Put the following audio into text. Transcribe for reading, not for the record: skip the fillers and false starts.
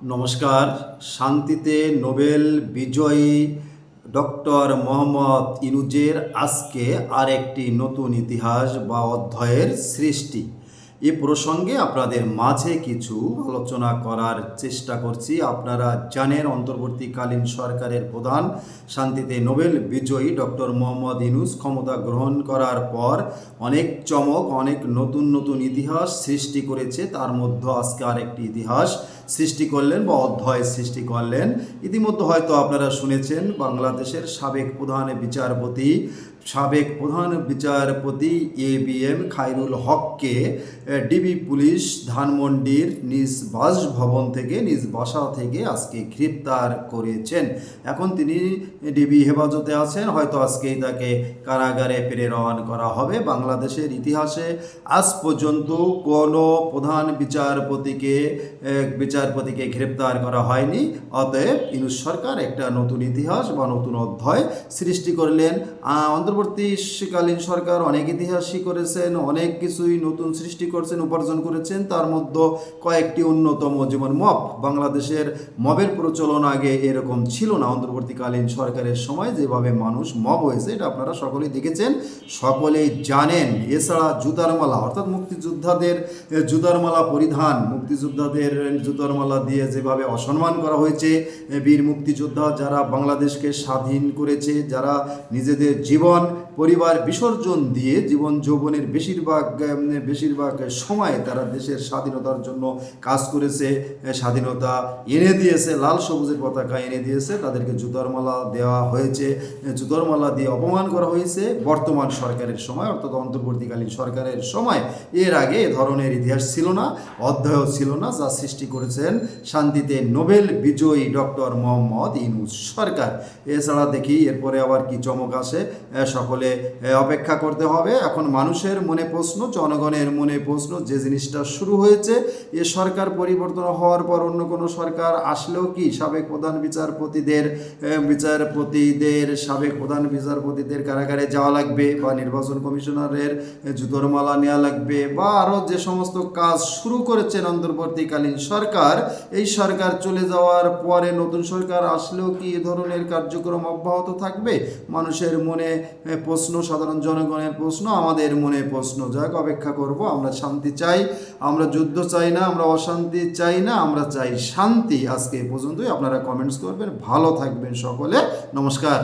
নমস্কার। শান্তিতে নোবেল বিজয়ী ডক্টর মোহাম্মদ ইনুজের আজকে আরেকটি নতুন ইতিহাস বা অধ্যায়ের সৃষ্টি, এ প্রসঙ্গে আপনাদের মাঝে কিছু আলোচনা করার চেষ্টা করছি। আপনারা জানেন, অন্তর্বর্তীকালীন সরকারের প্রধান শান্তিতে নোবেল বিজয়ী ডক্টর মোহাম্মদ ইউনূস ক্ষমতা গ্রহণ করার পর অনেক চমক, অনেক নতুন নতুন ইতিহাস সৃষ্টি করেছে। তার মধ্যে আজকে আরেকটি ইতিহাস সৃষ্টি করলেন বা অধ্যায় সৃষ্টি করলেন। ইতিমধ্যে হয়তো আপনারা শুনেছেন, বাংলাদেশের সাবেক প্রধান বিচারপতি ABM খায়রুল হককে ডিবি পুলিশ ধানমন্ডির নিজ বাসভবন থেকে, নিজ বাসা থেকে আজকে গ্রেপ্তার করেছেন। এখন তিনি ডিবি হেফাজতে আছেন, হয়তো আজকেই তাকে কারাগারে প্রেরণ করা হবে। বাংলাদেশের ইতিহাসে আজ পর্যন্ত কোনো প্রধান বিচারপতিকে গ্রেপ্তার করা হয়নি। অতএব ইউনূস সরকার একটা নতুন ইতিহাস বা নতুন অধ্যায় সৃষ্টি করলেন। অন্তর্বর্তীকালীন সরকার অনেক ইতিহাসই করেছেন, অনেক কিছুই নতুন সৃষ্টি করছেন, উপার্জন করেছেন। তার মধ্যে কয়েকটি অন্যতম, যেমন মব। বাংলাদেশের মবের প্রচলন আগে এরকম ছিল না। অন্তর্বর্তীকালীন সরকারের সময় যেভাবে মানুষ মব হয়েছে, এটা আপনারা সকলেই দেখেছেন, সকলেই জানেন। এছাড়া জুতার মালা, অর্থাৎ মুক্তিযোদ্ধাদের জুতার মালা পরিধান, মুক্তিযোদ্ধাদের জুতার মালা দিয়ে যেভাবে অসম্মান করা হয়েছে, বীর মুক্তিযোদ্ধা যারা বাংলাদেশকে স্বাধীন করেছে, যারা নিজেদের জীবন পরিবার বিসর্জন দিয়ে জীবন যৌবনের বেশিরভাগ সময় তারা দেশের স্বাধীনতার জন্য কাজ করেছে, স্বাধীনতা এনে দিয়েছে, লাল সবুজের পতাকা এনে দিয়েছে, তাদেরকে জুতার মালা দেওয়া হয়েছে, জুতার মালা দিয়ে অপমান করা হয়েছে বর্তমান সরকারের সময়, অর্থাৎ অন্তর্বর্তীকালীন সরকারের সময়। এর আগে এ ধরনের ইতিহাস ছিল না, অধ্যায়ও ছিল না, যা সৃষ্টি করেছেন শান্তিতে নোবেল বিজয়ী ডক্টর মোহাম্মদ ইউনূস সরকার। এছাড়া দেখি এরপরে আবার কি চমক আসে, সকলে অপেক্ষা করতে হবে। এখন মানুষের মনে প্রশ্ন, জনগণের মনে প্রশ্ন, যে জিনিসটা শুরু হয়েছে, এ সরকার পরিবর্তন হওয়ার পর অন্য কোনো সরকার আসলেও কি সাবেক প্রধান বিচারপতিদের কারাগারে যাওয়া লাগবে, বা নির্বাচন কমিশনারের জুতোর মালা নেওয়া লাগবে, বা আরও যে সমস্ত কাজ শুরু করেছেন অন্তর্বর্তীকালীন সরকার, এই সরকার চলে যাওয়ার পরে নতুন সরকার আসলেও কি এ ধরনের কার্যক্রম অব্যাহত থাকবে? মানুষের মনে প্রশ্ন, সাধারণ জনগণের প্রশ্ন, আমাদের মনে প্রশ্ন। যাক, অপেক্ষা করব। আমরা শান্তি চাই, আমরা যুদ্ধ চাই না, আমরা অশান্তি চাই না, আমরা চাই শান্তি। আজকে এই পর্যন্তই। আপনারা কমেন্টস করবেন। ভালো থাকবেন সকলে। নমস্কার।